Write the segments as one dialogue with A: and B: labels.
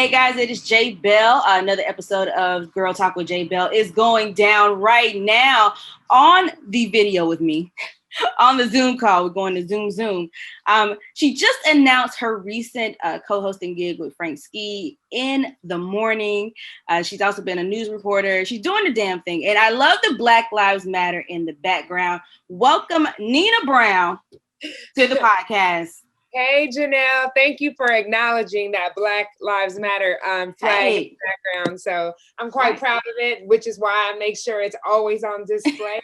A: Hey guys, it is J Belle. Another episode of Girl Talk with J Belle is going down right now on the video with me. On the Zoom call, we're going to Zoom. She just announced her recent co-hosting gig with Frank Ski in the morning. She's also been a news reporter. She's doing the damn thing. And I love the Black Lives Matter in the background. Welcome, Nina Brown, to the podcast.
B: Hey, Janelle, thank you for acknowledging that Black Lives Matter flag in the background. So I'm quite proud of it, which is why I make sure it's always on display.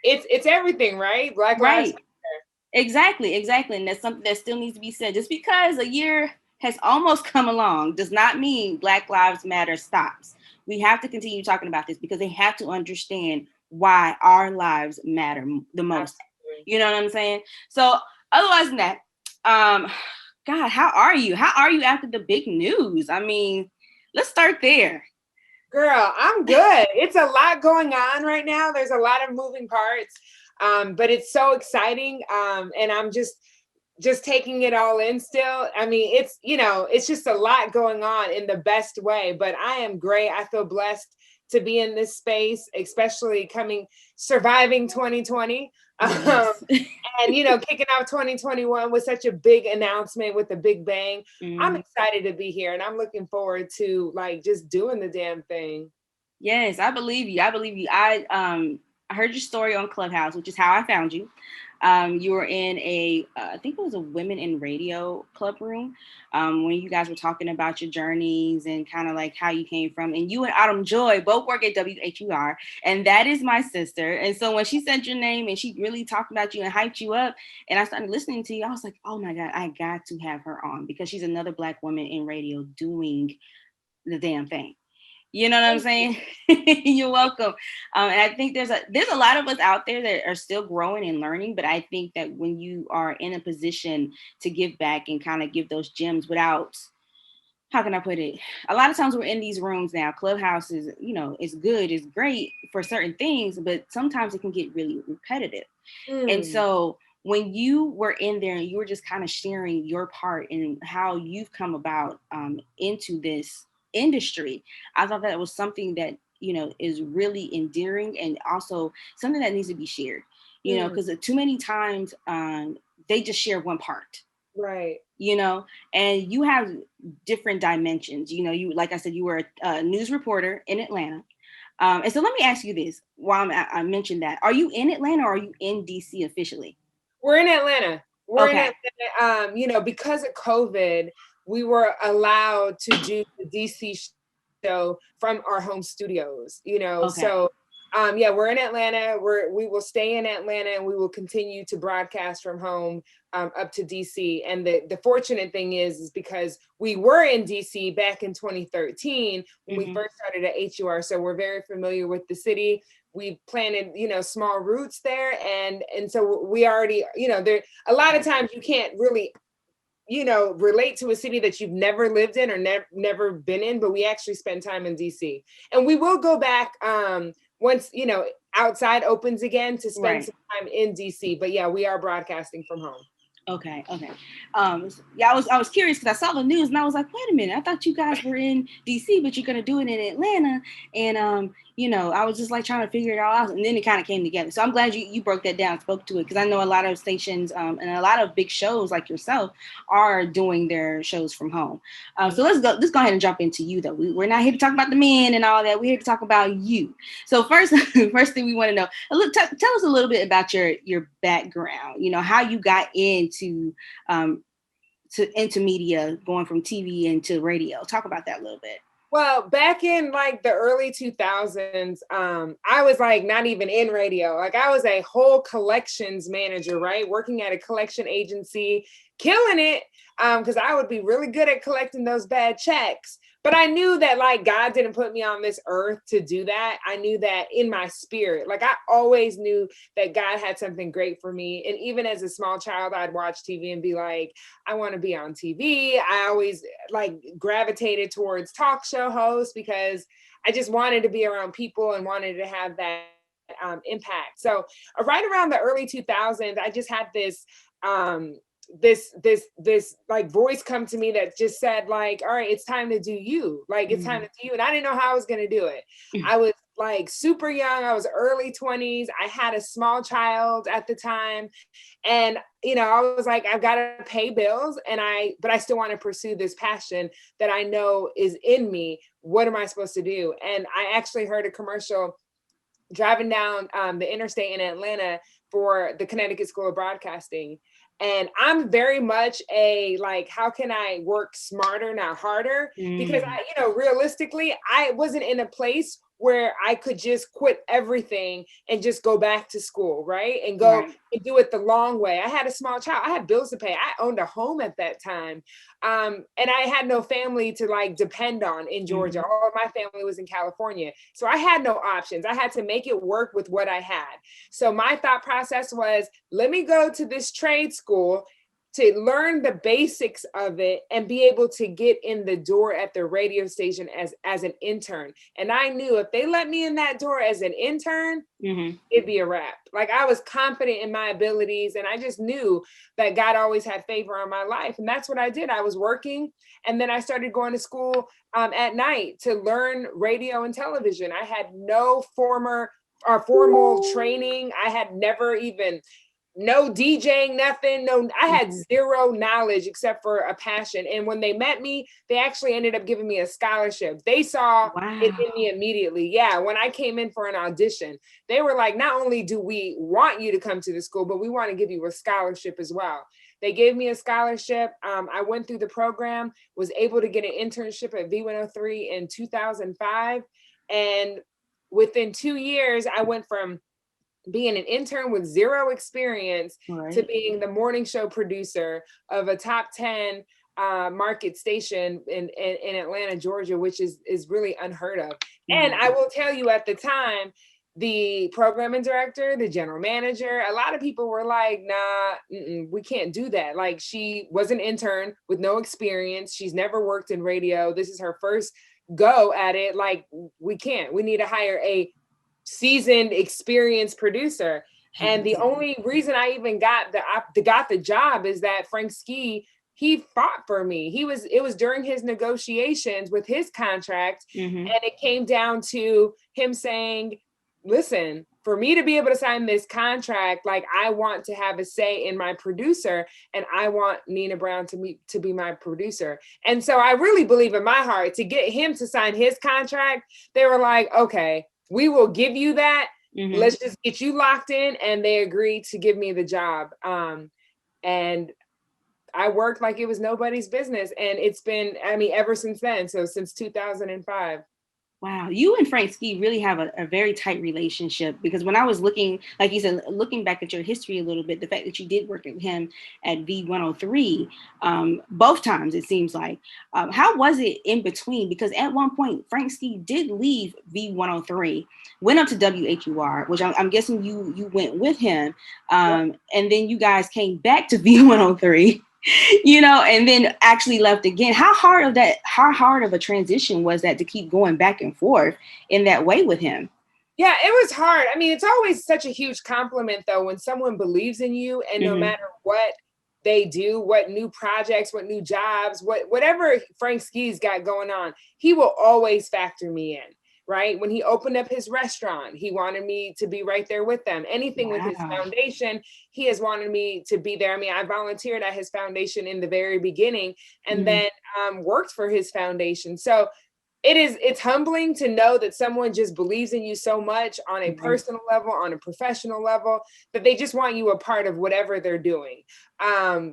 B: It's everything, right? Black Lives Matter.
A: Exactly. And that's something that still needs to be said. Just because a year has almost come along does not mean Black Lives Matter stops. We have to continue talking about this because they have to understand why our lives matter the most. Absolutely. You know what I'm saying? So otherwise than that, God, how are you? How are you after the big news? I mean, let's start there.
B: Girl, I'm good. It's a lot going on right now. There's a lot of moving parts, but it's so exciting. And I'm just taking it all in still. I mean, it's just a lot going on in the best way, but I am great. I feel blessed to be in this space, especially surviving 2020. Yes. And, kicking off 2021 with such a big announcement with a big bang. I'm excited to be here and I'm looking forward to just doing the damn thing.
A: Yes, I believe you. I heard your story on Clubhouse, which is how I found you. You were in I think it was a Women in Radio club room when you guys were talking about your journeys and kind of like how you came from. And you and Autumn Joy both work at WHUR, and that is my sister. And so when she sent your name and she really talked about you and hyped you up, and I started listening to you, I was like, oh my God, I got to have her on because she's another Black woman in radio doing the damn thing. You know what I'm saying? You're welcome. And I think there's a lot of us out there that are still growing and learning. But I think that when you are in a position to give back and kind of give those gems without, how can I put it? A lot of times we're in these rooms now. Clubhouse is, it's good, it's great for certain things, but sometimes it can get really repetitive. And so when you were in there and you were just kind of sharing your part in how you've come about into this industry, I thought that was something that is really endearing and also something that needs to be shared, because too many times they just share one part,
B: right?
A: And you have different dimensions. You, like I said, you were a news reporter in Atlanta, and so let me ask you this while I mentioned that: are you in Atlanta or are you in DC officially?
B: We're in Atlanta. In Atlanta. Because of COVID, we were allowed to do the DC show from our home studios, So we're in Atlanta. We will stay in Atlanta and we will continue to broadcast from home up to DC. And the fortunate thing is because we were in DC back in 2013 when we first started at HUR. So we're very familiar with the city. We planted, small roots there. And so we already, there a lot of times you can't really relate to a city that you've never lived in or never been in, but we actually spend time in DC. And we will go back once, outside opens again to spend some time in DC. But yeah, we are broadcasting from home.
A: Okay. I was curious because I saw the news and I was like, wait a minute, I thought you guys were in DC, but you're gonna do it in Atlanta. And I was just like trying to figure it all out, and then it kind of came together. So I'm glad you broke that down, spoke to it, because I know a lot of stations and a lot of big shows like yourself are doing their shows from home. So let's go ahead and jump into you though. We're not here to talk about the men and all that. We're here to talk about you. So first thing we want to know, tell us a little bit about your background. How you got into media, going from TV into radio. Talk about that a little bit.
B: Well, back in the early 2000s, I was not even in radio. I was a whole collections manager, right? Working at a collection agency, killing it, because I would be really good at collecting those bad checks. But I knew that God didn't put me on this earth to do that. I knew that in my spirit. I always knew that God had something great for me. And even as a small child, I'd watch TV and be like, I want to be on TV. I always gravitated towards talk show hosts because I just wanted to be around people and wanted to have that impact. So right around the early 2000s, I just had this this like voice come to me that just said like, all right, it's time to do you. Like, it's time to do you. And I didn't know how I was going to do it. I was like super young. I was early 20s. I had a small child at the time. And, you know, I was like, I've got to pay bills but I still want to pursue this passion that I know is in me. What am I supposed to do? And I actually heard a commercial driving down the interstate in Atlanta for the Connecticut School of Broadcasting. And I'm very much a, like, how can I work smarter, not harder? Because I, you know, realistically, I wasn't in a place where I could just quit everything and just go back to school, right? And go and do it the long way. I had a small child. I had bills to pay. I owned a home at that time. And I had no family to like depend on in Georgia. All of my family was in California. So I had no options. I had to make it work with what I had. So my thought process was, let me go to this trade school to learn the basics of it and be able to get in the door at the radio station as an intern. And I knew if they let me in that door as an intern, it'd be a wrap. Like, I was confident in my abilities, and I just knew that God always had favor on my life. And that's what I did. I was working, and then I started going to school at night to learn radio and television. I had no formal training. I had never even no DJing, nothing. No, I had zero knowledge except for a passion. And when they met me, they actually ended up giving me a scholarship. They saw it in me immediately. Yeah. When I came in for an audition, they were like, not only do we want you to come to the school, but we want to give you a scholarship as well. They gave me a scholarship. I went through the program, was able to get an internship at V103 in 2005. And within 2 years, I went from being an intern with zero experience to being the morning show producer of a top 10 market station in Atlanta, Georgia, which is really unheard of. And I will tell you, at the time, the programming director, the general manager, a lot of people were like, nah, we can't do that. Like, she was an intern with no experience. She's never worked in radio. This is her first go at it. Like, we can't. We need to hire a seasoned, experienced producer. And the only reason I even got the job is that Frank Ski, he fought for me. It was during his negotiations with his contract, and it came down to him saying, listen, for me to be able to sign this contract, like, I want to have a say in my producer, and I want Nina Brown to be my producer. And so I really believe in my heart, to get him to sign his contract, they were like, okay, we will give you that. Let's just get you locked in. And they agreed to give me the job. And I worked like it was nobody's business. And it's been, I mean, ever since then. So since 2005.
A: Wow, you and Frank Ski really have a very tight relationship, because when I was looking, like you said, looking back at your history a little bit, the fact that you did work with him at V103 both times, it seems like. How was it in between? Because at one point, Frank Ski did leave V103, went up to WHUR, which I'm guessing you went with him. And then you guys came back to V103. You know, and then actually left again. How hard of a transition was that, to keep going back and forth in that way with him?
B: Yeah, it was hard. I mean, it's always such a huge compliment, though, when someone believes in you, and no matter what they do, what new projects, what new jobs, whatever Frank Ski's got going on, he will always factor me in. Right? When he opened up his restaurant, he wanted me to be right there with them. Anything with his foundation, he has wanted me to be there. I mean, I volunteered at his foundation in the very beginning, and then worked for his foundation. So it's humbling to know that someone just believes in you so much on a personal level, on a professional level, that they just want you a part of whatever they're doing.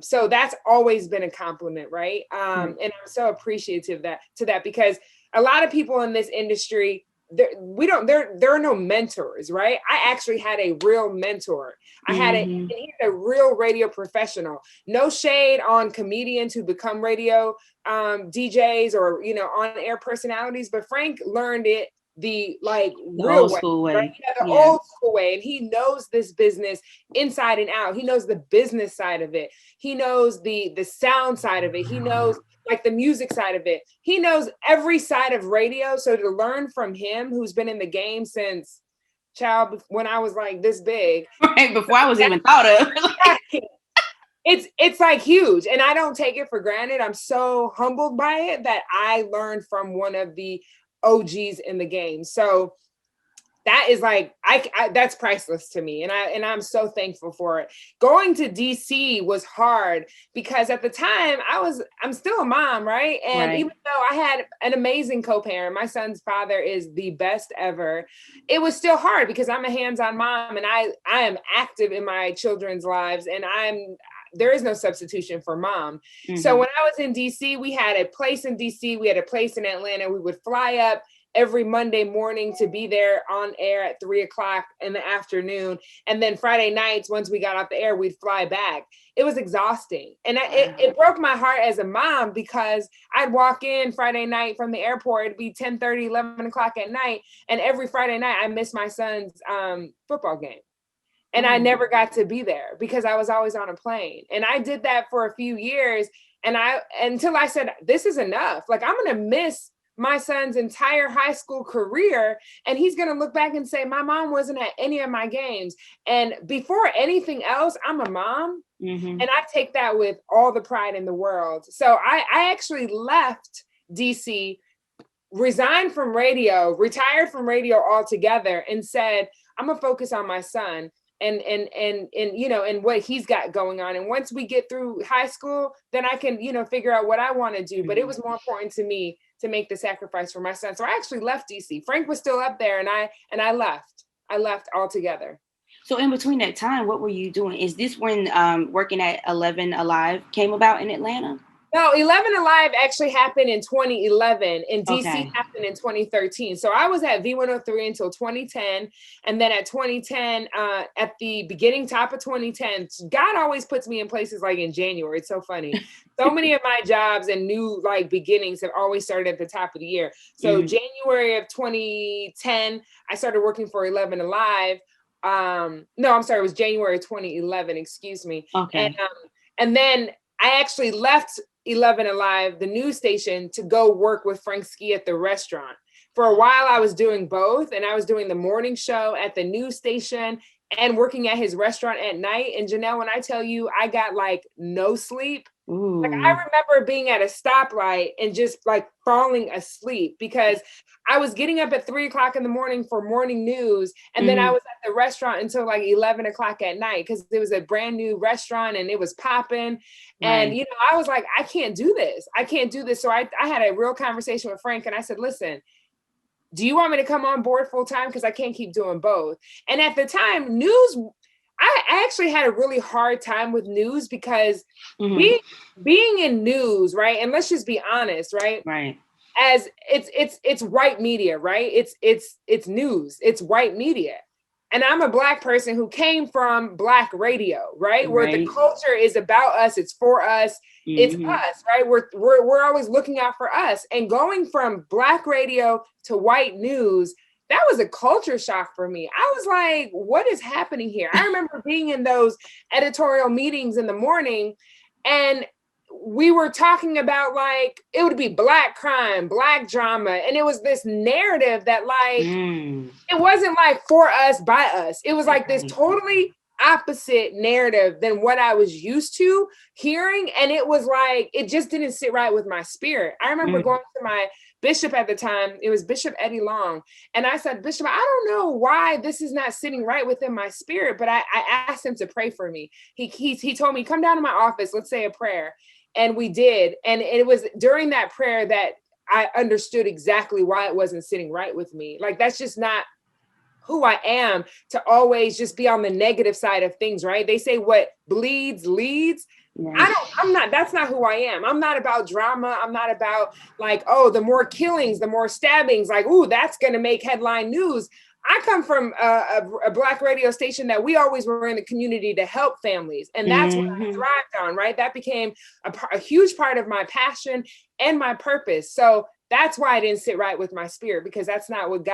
B: So that's always been a compliment, right? And I'm so appreciative to that, because a lot of people in this industry, there are no mentors, right? I actually had a real mentor. I had a real radio professional. No shade on comedians who become radio DJs or, you know, on air personalities, but Frank learned it the real
A: old school way.
B: Right? Yeah, the old school way. And he knows this business inside and out. He knows the business side of it. He knows the sound side of it. He knows like the music side of it. He knows every side of radio. So to learn from him, who's been in the game since when I was like this big.
A: Right, before I was even thought of.
B: it's like huge, and I don't take it for granted. I'm so humbled by it that I learned from one of the OGs in the game. So that is like that's priceless to me, and I'm so thankful for it. Going to DC was hard because at the time I'm still a mom, right? And even though I had an amazing co-parent, my son's father is the best ever, it was still hard because I'm a hands-on mom, and I am active in my children's lives, and there is no substitution for mom. So when I was in DC, we had a place in DC, we had a place in Atlanta. We would fly up every Monday morning to be there on air at 3:00 in the afternoon. And then Friday nights, once we got off the air, we'd fly back. It was exhausting. And it broke my heart as a mom because I'd walk in Friday night from the airport, it'd be 10:30, 11:00 at night. And every Friday night I missed my son's football game. And I never got to be there because I was always on a plane. And I did that for a few years. And until I said, this is enough. Like, I'm going to miss my son's entire high school career. And he's going to look back and say, my mom wasn't at any of my games. And before anything else, I'm a mom. And I take that with all the pride in the world. So I actually left DC, resigned from radio, retired from radio altogether, and said, I'm going to focus on my son and you know, and what he's got going on. And once we get through high school, then I can, you know, figure out what I want to do. But it was more important to me to make the sacrifice for my son. So I actually left DC. Frank was still up there, and I left altogether.
A: So in between that time, what were you doing? Is this when working at 11 Alive came about in Atlanta?
B: No, 11 Alive actually happened in 2011, and DC happened in 2013. So I was at V103 until 2010. And then at 2010, at the beginning, top of 2010, God always puts me in places like in January. It's so funny. So many of my jobs and new like beginnings have always started at the top of the year. So January of 2010, I started working for 11 Alive. No, I'm sorry, it was January 2011, excuse me.
A: Okay.
B: And then I actually left 11 Alive, the news station, to go work with Frank Ski at the restaurant. For a while, I was doing both, and I was doing the morning show at the news station and working at his restaurant at night. And Janelle, when I tell you, I got like no sleep. Like, I remember being at a stoplight and just like falling asleep because I was getting up at 3:00 in the morning for morning news. And then I was at the restaurant until like 11:00 at night because it was a brand new restaurant and it was popping. And, you know, I was like, I can't do this. I can't do this. So I had a real conversation with Frank, and I said, listen, do you want me to come on board full time? Because I can't keep doing both. And at the time, news, I actually had a really hard time with news because being in news, right? And let's just be honest, right?
A: Right.
B: As it's white media, right? It's news, it's white media. And I'm a Black person who came from Black radio, right? Where the culture is about us, it's for us, it's us, right? We're always looking out for us. And going from Black radio to white news, that was a culture shock for me. I was like, what is happening here? I remember being in those editorial meetings in the morning, and we were talking about like, it would be Black crime, Black drama. And it was this narrative that like, it wasn't like for us, by us. It was like this totally opposite narrative than what I was used to hearing. And it was like, it just didn't sit right with my spirit. I remember going to my bishop at the time, it was Bishop Eddie Long. And I said, Bishop, I don't know why this is not sitting right within my spirit, but I asked him to pray for me. He told me, come down to my office, let's say a prayer. And we did. And it was during that prayer that I understood exactly why it wasn't sitting right with me. Like, that's just not who I am, to always just be on the negative side of things, right? They say what bleeds leads. That's not who I am. I'm not about drama. I'm not about like, oh, the more killings, the more stabbings, like, ooh, that's going to make headline news. I come from a Black radio station that we always were in the community to help families. And that's what I thrived on, right? That became a huge part of my passion and my purpose. So that's why I didn't sit right with my spirit, because that's not what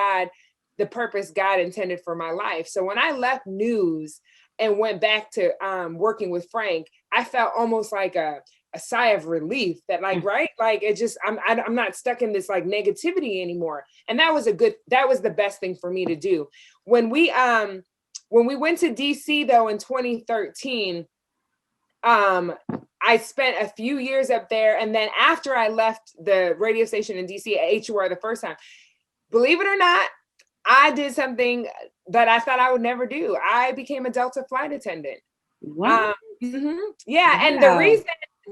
B: the purpose God intended for my life. So when I left news and went back to working with Frank, I felt almost like a sigh of relief that like, right? Like it just, I'm not stuck in this like negativity anymore. And that was the best thing for me to do. When we went to DC though, in 2013, I spent a few years up there. And then after I left the radio station in DC at HUR the first time, believe it or not, I did something that I thought I would never do. I became a Delta flight attendant.
A: What?
B: Yeah.
A: Wow.
B: And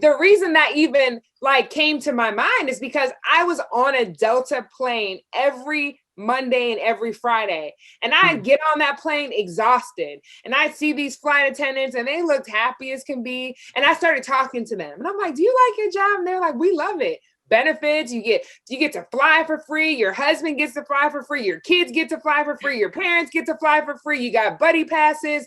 B: the reason that even like came to my mind is because I was on a Delta plane every Monday and every Friday. And I'd get on that plane exhausted. And I'd see these flight attendants and they looked happy as can be. And I started talking to them. And I'm like, do you like your job? And they're like, we love it. Benefits, you get to fly for free. Your husband gets to fly for free. Your kids get to fly for free. Your parents get to fly for free. You got buddy passes.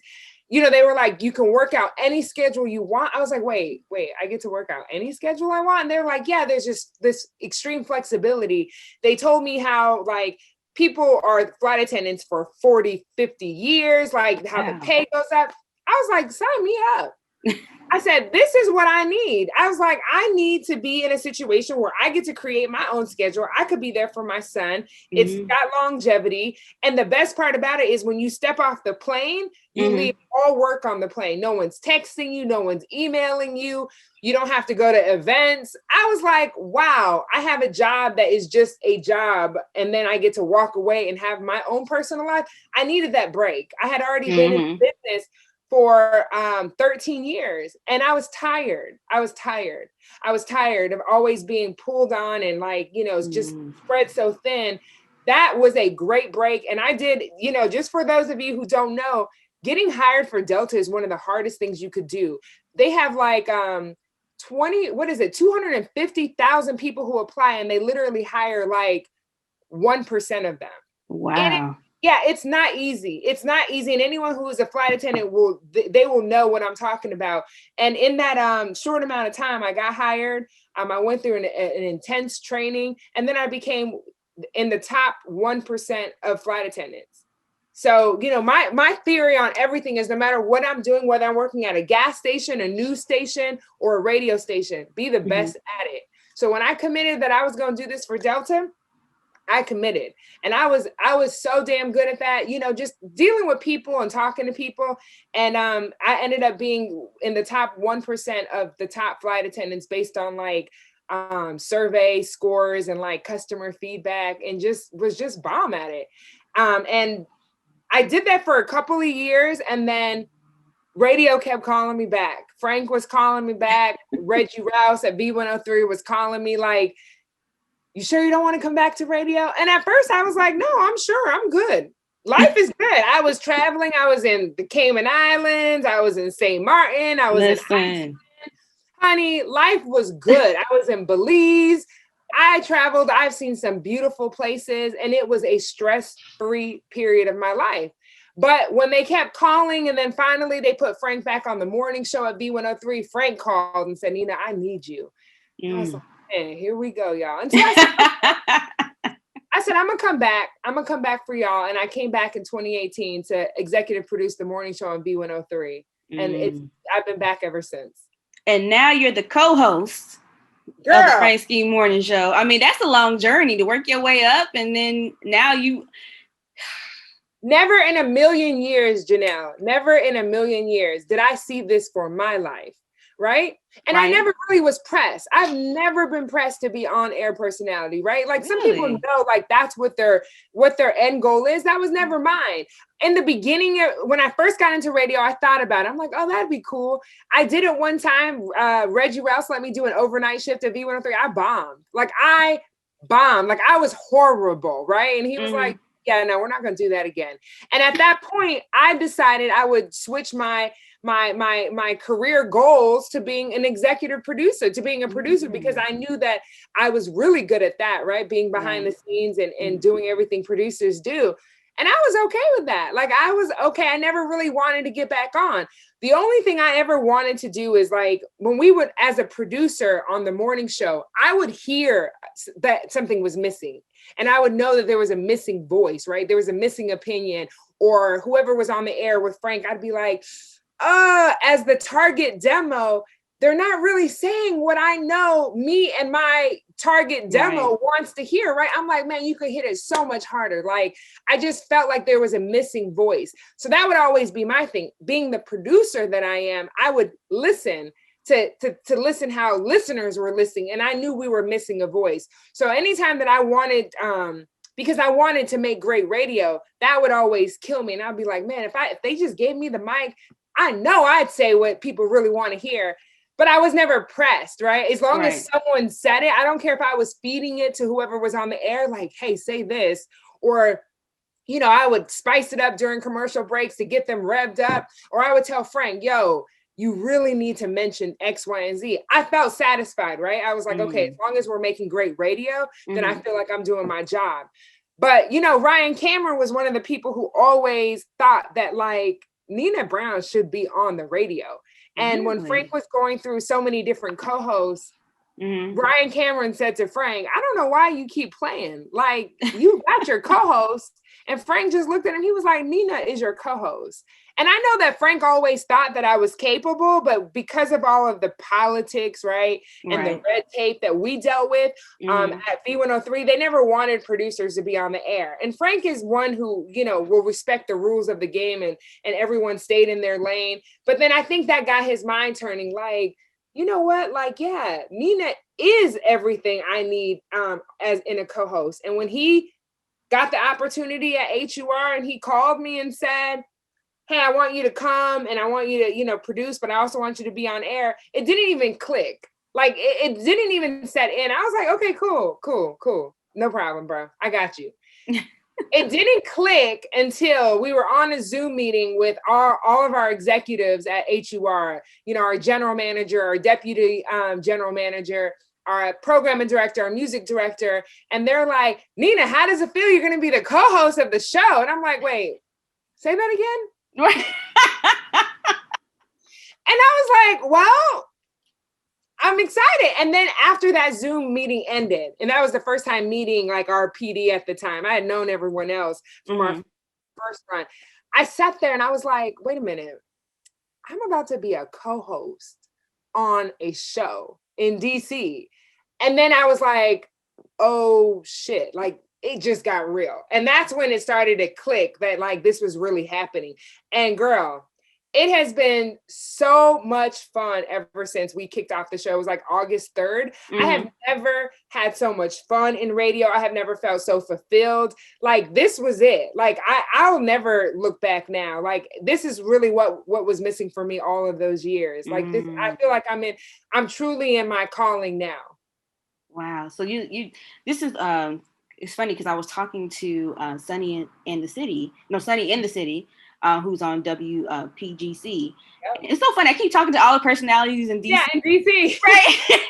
B: You know, they were like, you can work out any schedule you want. I was like, wait, I get to work out any schedule I want? And they're like, yeah, there's just this extreme flexibility. They told me how like people are flight attendants for 40, 50 years, like how the pay goes up. I was like, sign me up. I said, this is what I need. I was like, I need to be in a situation where I get to create my own schedule. I could be there for my son. It's got longevity. And the best part about it is when you step off the plane, you leave all work on the plane. No one's texting you. No one's emailing you. You don't have to go to events. I was like, wow, I have a job that is just a job. And then I get to walk away and have my own personal life. I needed that break. I had already been in business for 13 years. And I was tired. I was tired of always being pulled on and like, you know, just spread so thin. That was a great break. And I did, you know, just for those of you who don't know, getting hired for Delta is one of the hardest things you could do. They have like 250,000 people who apply, and they literally hire like 1% of them.
A: Wow.
B: Yeah, it's not easy. It's not easy. And anyone who is a flight attendant they will know what I'm talking about. And in that short amount of time, I got hired. I went through an intense training, and then I became in the top 1% of flight attendants. So, you know, my theory on everything is no matter what I'm doing, whether I'm working at a gas station, a news station, or a radio station, be the best at it. So when I committed that I was going to do this for Delta, I committed. And I was so damn good at that, you know, just dealing with people and talking to people. And I ended up being in the top 1% of the top flight attendants based on like survey scores and like customer feedback, and was just bomb at it. And I did that for a couple of years, and then radio kept calling me back. Frank was calling me back. Reggie Rouse at B103 was calling me like, you sure you don't want to come back to radio? And at first I was like, no, I'm sure, I'm good. Life is good. I was traveling. I was in the Cayman Islands. I was in St. Martin. I was in Iceland. Honey, life was good. I was in Belize. I traveled. I've seen some beautiful places, and it was a stress-free period of my life. But when they kept calling, and then finally they put Frank back on the morning show at B103, Frank called and said, Nina, I need you. I was like, man, here we go, y'all. And so I said, I'm gonna come back. I'm gonna come back for y'all. And I came back in 2018 to executive produce the morning show on B103. And I've been back ever since.
A: And now you're the co-host of the Frank Ski Morning Show. I mean, that's a long journey to work your way up. And then now you...
B: Never in a million years, Janelle, never in a million years did I see this for my life. Right. And I never really was pressed. I've never been pressed to be on air personality. Right. Like some people know like that's what their end goal is. That was never mine. In the beginning, when I first got into radio, I thought about it. I'm like, oh, that'd be cool. I did it one time. Reggie Rouse let me do an overnight shift at V103. I bombed. Like I was horrible. Right. And he was like, yeah, no, we're not going to do that again. And at that point, I decided I would switch my career goals to being an executive producer, to being a producer, because I knew that I was really good at that, right? Being behind the scenes and doing everything producers do. And I was okay with that. Like I was okay. I never really wanted to get back on. The only thing I ever wanted to do is like when we would, as a producer on the morning show, I would hear that something was missing. And I would know that there was a missing voice, right? There was a missing opinion, or whoever was on the air with Frank, I'd be like, as the target demo, they're not really saying what I know me and my target demo wants to hear, right? I'm like, man, you could hit it so much harder. Like, I just felt like there was a missing voice. So that would always be my thing. Being the producer that I am, I would listen to listen how listeners were listening. And I knew we were missing a voice. So anytime that I wanted, because I wanted to make great radio, that would always kill me. And I'd be like, man, if they just gave me the mic, I know I'd say what people really want to hear. But I was never pressed, right? As long as someone said it, I don't care if I was feeding it to whoever was on the air, like, hey, say this. Or, you know, I would spice it up during commercial breaks to get them revved up. Or I would tell Frank, yo, you really need to mention X, Y, and Z. I felt satisfied, right? I was like, okay, as long as we're making great radio, then I feel like I'm doing my job. But, you know, Ryan Cameron was one of the people who always thought that, like, Nina Brown should be on the radio. And when Frank was going through so many different co-hosts, Ryan Cameron said to Frank, I don't know why you keep playing. Like, you got your co-host. And Frank just looked at him. He was like, Nina is your co-host. And I know that Frank always thought that I was capable, but because of all of the politics, right, and the red tape that we dealt with at B103, they never wanted producers to be on the air. And Frank is one who, you know, will respect the rules of the game, and everyone stayed in their lane. But then I think that got his mind turning, like, you know what, like, yeah, Nina is everything I need as in a co-host. And when he got the opportunity at HUR and he called me and said, hey, I want you to come and I want you to, you know, produce, but I also want you to be on air. It didn't even click. Like, it didn't even set in. I was like, okay, cool. No problem, bro. I got you. It didn't click until we were on a Zoom meeting with all of our executives at HUR, you know, our general manager, our deputy general manager, our program director, our music director. And they're like, Nina, how does it feel? You're going to be the co-host of the show. And I'm like, wait, say that again? And I was like, well, I'm excited. And then after that Zoom meeting ended, and that was the first time meeting like our PD at the time. I had known everyone else from our first run. I sat there and I was like, wait a minute. I'm about to be a co-host on a show in DC. And then I was like, oh shit, like, it just got real. And that's when it started to click that, like, this was really happening. And girl, it has been so much fun ever since we kicked off the show. It was like August 3rd. I have never had so much fun in radio. I have never felt so fulfilled. Like, this was it. Like, I'll never look back now. Like, this is really what was missing for me all of those years. Like, this, I feel like I'm truly in my calling now.
A: Wow. So this is, it's funny because I was talking to Sunny in the City, who's on WPGC. Yep. It's so funny. I keep talking to all the personalities in DC.
B: Yeah, in DC.
A: Right.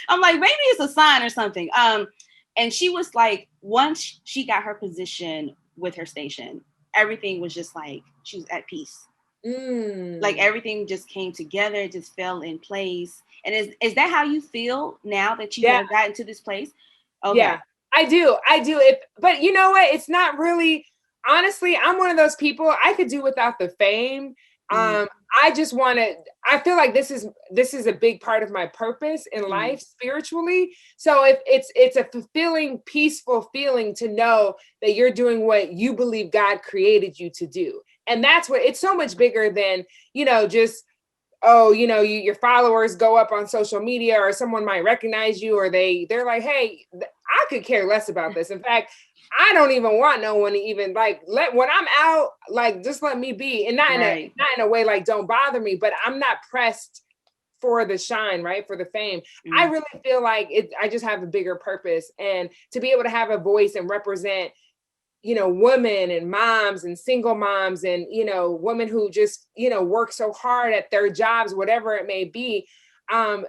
A: I'm like, maybe it's a sign or something. And she was like, once she got her position with her station, everything was just like, she was at peace. Like, everything just came together, it just fell in place. And is that how you feel now that you have gotten to this place? Okay.
B: Yeah, I do. But you know what? It's not really, honestly, I'm one of those people, I could do without the fame. I just want to, I feel like this is a big part of my purpose in life spiritually. So if it's a fulfilling, peaceful feeling to know that you're doing what you believe God created you to do. And that's what, it's so much bigger than, you know, just, oh, you know, your followers go up on social media, or someone might recognize you, or they're like, hey, I could care less about this. In fact, I don't even want no one to even like when I'm out, like, just let me be, and not in a way like don't bother me, but I'm not pressed for the shine, right? For the fame. I really feel like I just have a bigger purpose, and to be able to have a voice and represent, you know, women and moms and single moms and, you know, women who just, you know, work so hard at their jobs, whatever it may be, a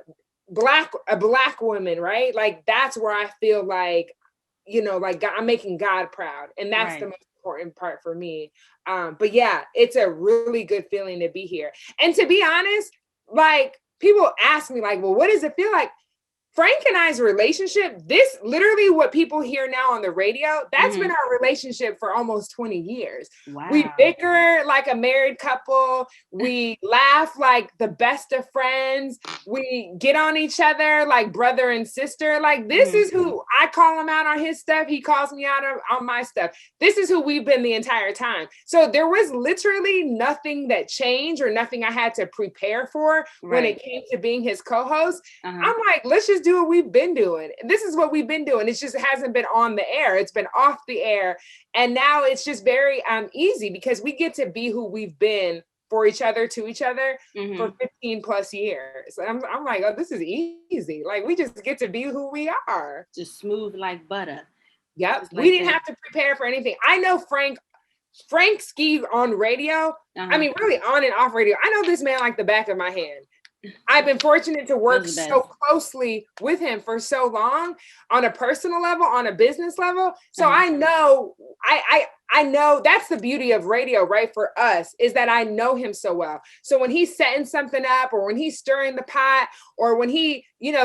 B: black woman, right? Like, that's where I feel like, you know, like I'm making God proud. And that's the most important part for me. But yeah, it's a really good feeling to be here. And to be honest, like, people ask me like, well, what does it feel like? Frank and I's relationship, this literally what people hear now on the radio, that's been our relationship for almost 20 years.
A: Wow.
B: We bicker like a married couple. We laugh like the best of friends. We get on each other like brother and sister. Like this is who I call him out on his stuff. He calls me out on my stuff. This is who we've been the entire time. So there was literally nothing that changed or nothing I had to prepare for when it came to being his co-host. I'm like, let's just do what we've been doing. This is what we've been doing. It just hasn't been on the air. It's been off the air. And now it's just very easy because we get to be who we've been for each other, to each other for 15 plus years. And I'm like, oh, this is easy. Like we just get to be who we are.
A: Just smooth like butter.
B: Yep. Like we didn't have to prepare for anything. I know Frank Ski on radio. I mean, really on and off radio. I know this man like the back of my hand. I've been fortunate to work so closely with him for so long on a personal level, on a business level. So I know, I know that's the beauty of radio, right? For us is that I know him so well. So when he's setting something up or when he's stirring the pot or when he,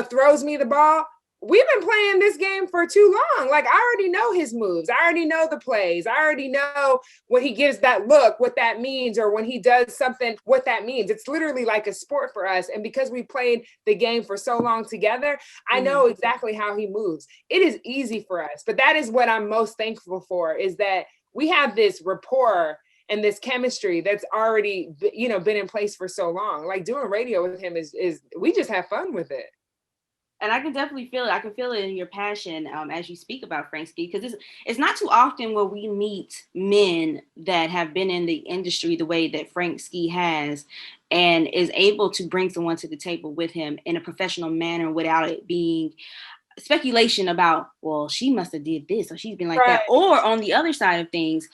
B: throws me the ball, we've been playing this game for too long. Like I already know his moves. I already know the plays. I already know when he gives that look, what that means, or when he does something, what that means. It's literally like a sport for us. And because we played the game for so long together, I know exactly how he moves. It is easy for us, but that is what I'm most thankful for is that we have this rapport and this chemistry that's already, been in place for so long. Like doing radio with him is we just have fun with it.
A: And I can definitely feel it. I can feel it in your passion as you speak about Frank Ski, because it's not too often where we meet men that have been in the industry the way that Frank Ski has and is able to bring someone to the table with him in a professional manner without it being speculation about, well, she must have did this or she's been like that. Or on the other side of things,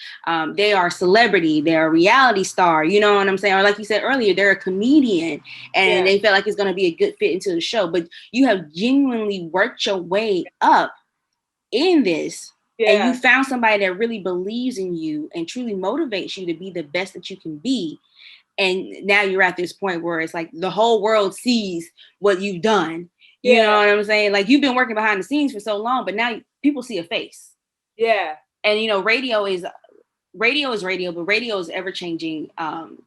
A: they are a celebrity, they're a reality star, you know what I'm saying? Or like you said earlier, they're a comedian and they feel like it's going to be a good fit into the show. But you have genuinely worked your way up in this and you found somebody that really believes in you and truly motivates you to be the best that you can be. And now you're at this point where it's like the whole world sees what you've done. You know what I'm saying? Like you've been working behind the scenes for so long, but now people see a face.
B: Yeah.
A: And radio is radio, but radio is ever changing.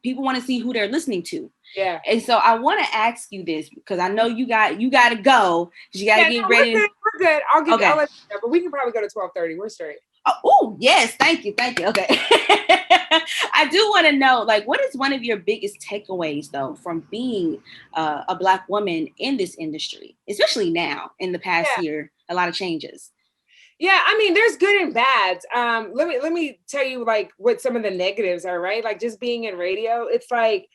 A: People want to see who they're listening to.
B: Yeah.
A: And so I want to ask you this because I know you got to go. You got to get ready.
B: We're good. I'll let you know, but we can probably go to 12:30. We're straight.
A: Oh, yes. Thank you. Okay. I do want to know, like, what is one of your biggest takeaways, though, from being a Black woman in this industry, especially now in the past year, a lot of changes.
B: Yeah, I mean, there's good and bad. Let me tell you, like, what some of the negatives are, right? Like, just being in radio, it's like,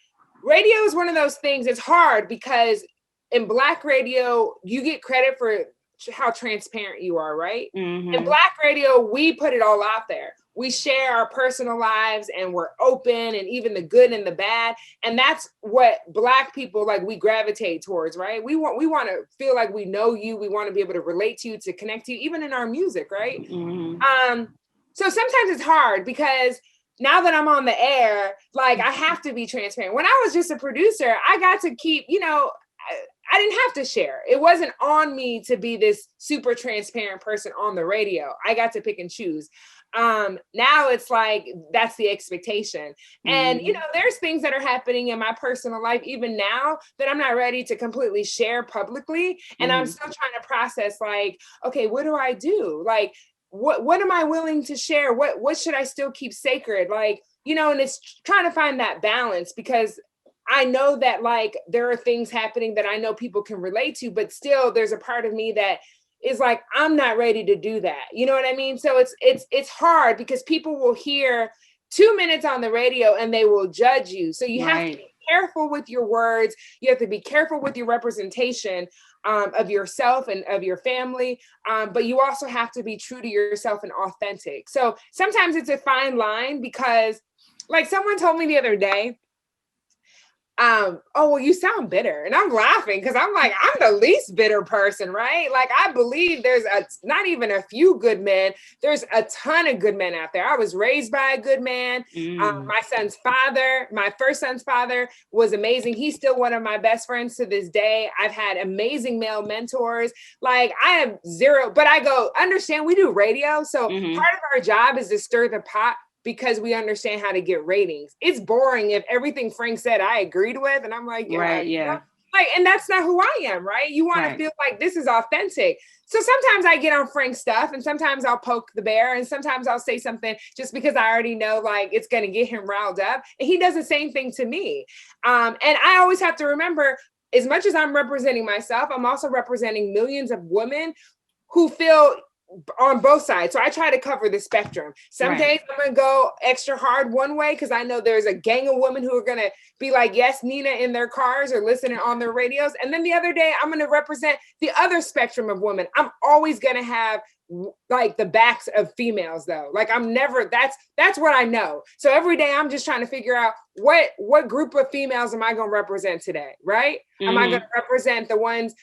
B: radio is one of those things. It's hard because in Black radio, you get credit for how transparent you are, right? In Black radio, we put it all out there. We share our personal lives and we're open and even the good and the bad. And that's what Black people, like, we gravitate towards, right? We want to feel like we know you. We want to be able to relate to you, to connect to you, even in our music, right? So sometimes it's hard because now that I'm on the air, like I have to be transparent. When I was just a producer, I got to keep, I didn't have to share. It wasn't on me to be this super transparent person on the radio. I got to pick and choose. Now it's like, that's the expectation. And, there's things that are happening in my personal life, even now, that I'm not ready to completely share publicly. And I'm still trying to process, like, okay, what do I do? Like, what am I willing to share? What should I still keep sacred? Like, and it's trying to find that balance because I know that, like, there are things happening that I know people can relate to, but still there's a part of me that is like, I'm not ready to do that. You know what I mean? So it's hard because people will hear 2 minutes on the radio and they will judge you. So you have to be careful with your words. You have to be careful with your representation of yourself and of your family. But you also have to be true to yourself and authentic. So sometimes it's a fine line because, like, someone told me the other day, oh, well, you sound bitter. And I'm laughing because I'm like, I'm the least bitter person, right? Like, I believe there's not even a few good men. There's a ton of good men out there. I was raised by a good man. My son's father, my first son's father, was amazing. He's still one of my best friends to this day. I've had amazing male mentors. Like, I have zero, but I go, understand, we do radio. So part of our job is to stir the pot, because we understand how to get ratings. It's boring if everything Frank said I agreed with, and I'm like, yeah,
A: right, yeah.
B: You know? Like, and that's not who I am, right? You want to feel like this is authentic. So sometimes I get on Frank's stuff, and sometimes I'll poke the bear, and sometimes I'll say something just because I already know like it's going to get him riled up. And he does the same thing to me. And I always have to remember, as much as I'm representing myself, I'm also representing millions of women who feel on both sides. So I try to cover the spectrum. Some days I'm going to go extra hard one way because I know there's a gang of women who are going to be like, yes, Nina, in their cars or listening on their radios. And then the other day I'm going to represent the other spectrum of women. I'm always going to have like the backs of females though. Like I'm never, that's what I know. So every day I'm just trying to figure out what group of females am I going to represent today? Right? Am I going to represent the ones,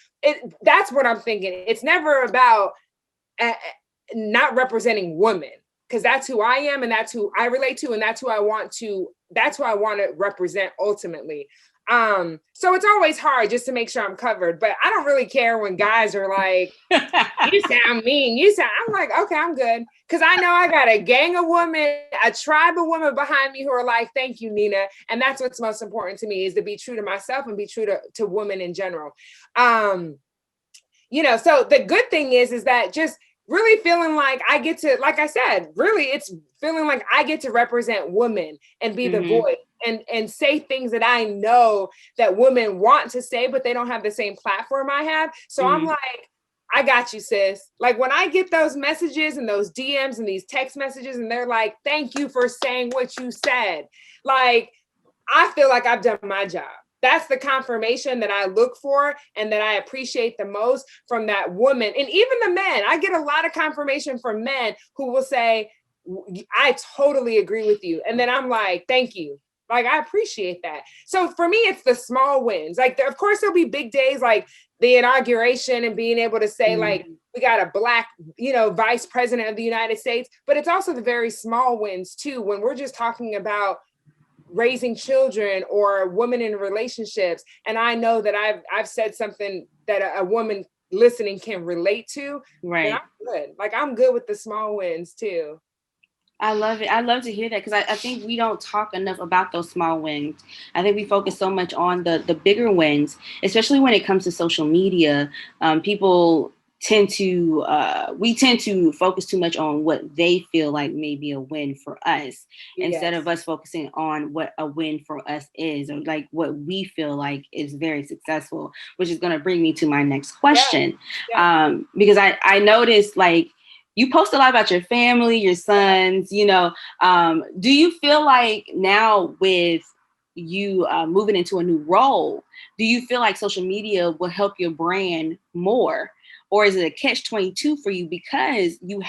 B: that's what I'm thinking. It's never about not representing women, because that's who I am and that's who I relate to and that's who I want to represent ultimately. So it's always hard just to make sure I'm covered, but I don't really care when guys are like, you sound mean, I'm like, okay, I'm good. Because I know I got a gang of women, a tribe of women behind me who are like, thank you, Nina. And that's what's most important to me, is to be true to myself and be true to women in general. You know, so the good thing is that just really feeling like I get to, like I said, really it's feeling like I get to represent women and be the voice and say things that I know that women want to say, but they don't have the same platform I have. So I'm like, I got you, sis. Like when I get those messages and those DMs and these text messages and they're like, thank you for saying what you said. Like, I feel like I've done my job. That's the confirmation that I look for and that I appreciate the most from that woman. And even the men, I get a lot of confirmation from men who will say, I totally agree with you. And then I'm like, thank you. Like, I appreciate that. So for me, it's the small wins. Like, of course, there'll be big days like the inauguration and being able to say, like, we got a Black, vice president of the United States. But it's also the very small wins, too, when we're just talking about raising children or women in relationships. And I know that I've said something that a woman listening can relate to. Right. I'm good. Like, I'm good with the small wins too.
A: I love it. I love to hear that, because I think we don't talk enough about those small wins. I think we focus so much on the bigger wins, especially when it comes to social media. People tend to focus too much on what they feel like may be a win for us, instead of us focusing on what a win for us is, or like what we feel like is very successful, which is going to bring me to my next question. Because I noticed, like, you post a lot about your family, your sons, do you feel like now with you moving into a new role, do you feel like social media will help your brand more? Or is it a catch-22 for you, because you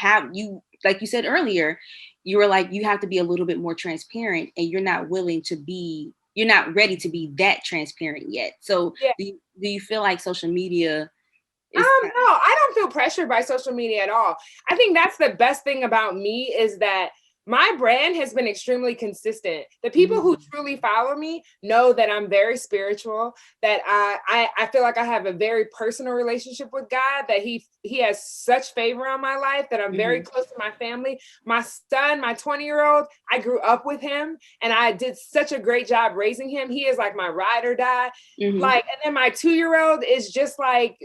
A: like you said earlier, you were like, you have to be a little bit more transparent, and you're not ready to be that transparent yet. So do you feel like social media
B: no, I don't feel pressured by social media at all. I think that's the best thing about me, is that my brand has been extremely consistent. The people who truly follow me know that I'm very spiritual, that I feel like I have a very personal relationship with God, that he has such favor on my life, that I'm very close to my family. My son, my 20-year-old, I grew up with him and I did such a great job raising him. He is like my ride or die. Like, and then my 2-year-old is just like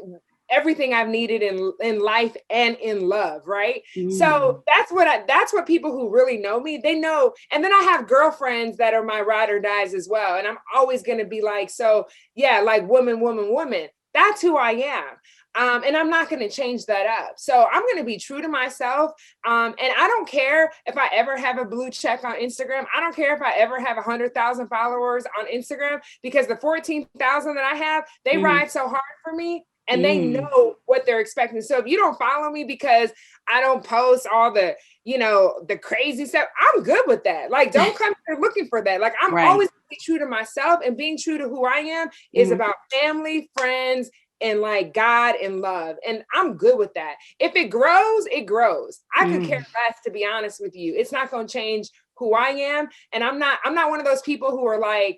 B: everything I've needed in life and in love, right? So that's what people who really know me, they know. And then I have girlfriends that are my ride or dies as well. And I'm always going to be like, so yeah, like woman. That's who I am. And I'm not going to change that up. So I'm going to be true to myself. And I don't care if I ever have a blue check on Instagram. I don't care if I ever have 100,000 followers on Instagram, because the 14,000 that I have, they ride so hard for me. And they know what they're expecting. So if you don't follow me because I don't post all the, the crazy stuff, I'm good with that. Like, don't come here looking for that. Like, I'm always be true to myself, and being true to who I am is about family, friends, and like God and love. And I'm good with that. If it grows, it grows. I could care less, to be honest with you. It's not going to change who I am. And I'm not one of those people who are like,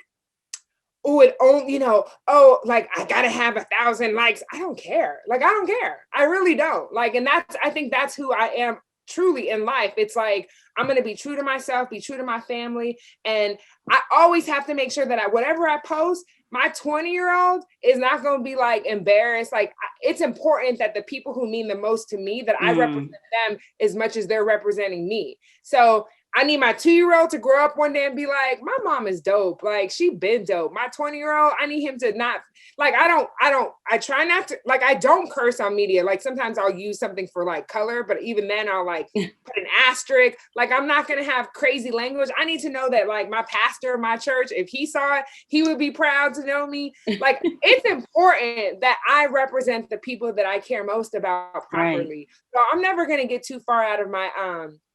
B: oh, it only, like I gotta have 1,000 likes. I don't care. Like, I don't care. I really don't. Like, and I think that's who I am truly in life. It's like, I'm going to be true to myself, be true to my family. And I always have to make sure that whatever I post, my 20-year-old is not going to be like embarrassed. Like, it's important that the people who mean the most to me, that I represent them as much as they're representing me. So I need my 2-year-old to grow up one day and be like, my mom is dope. Like, she been dope. My 20-year-old, I need him to not, like, I try not to, like, I don't curse on media. Like, sometimes I'll use something for like color, but even then I'll like put an asterisk. Like, I'm not going to have crazy language. I need to know that like my pastor of my church, if he saw it, he would be proud to know me. Like, it's important that I represent the people that I care most about properly. So I'm never going to get too far out of my,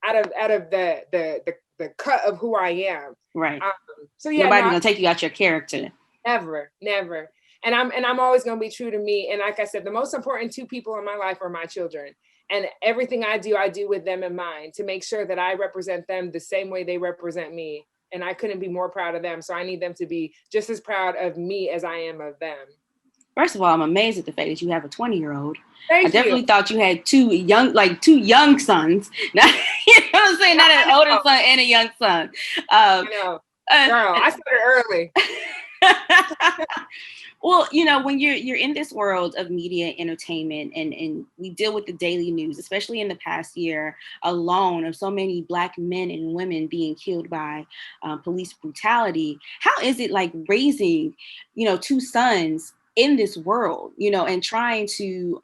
B: out of the cut of who I am.
A: Right.
B: So yeah,
A: nobody's gonna take you out your character.
B: Never. And I'm always gonna be true to me. And like I said, the most important 2 people in my life are my children. And everything I do with them in mind, to make sure that I represent them the same way they represent me. And I couldn't be more proud of them. So I need them to be just as proud of me as I am of them.
A: First of all, I'm amazed at the fact that you have a 20-year-old.
B: I
A: definitely thought you had two young sons. Not, you know what I'm saying? Not an older son and a young son.
B: I know. Girl, I started early.
A: Well, when you're in this world of media entertainment, and we deal with the daily news, especially in the past year alone, of so many Black men and women being killed by police brutality. How is it like raising, 2 sons in this world, and trying to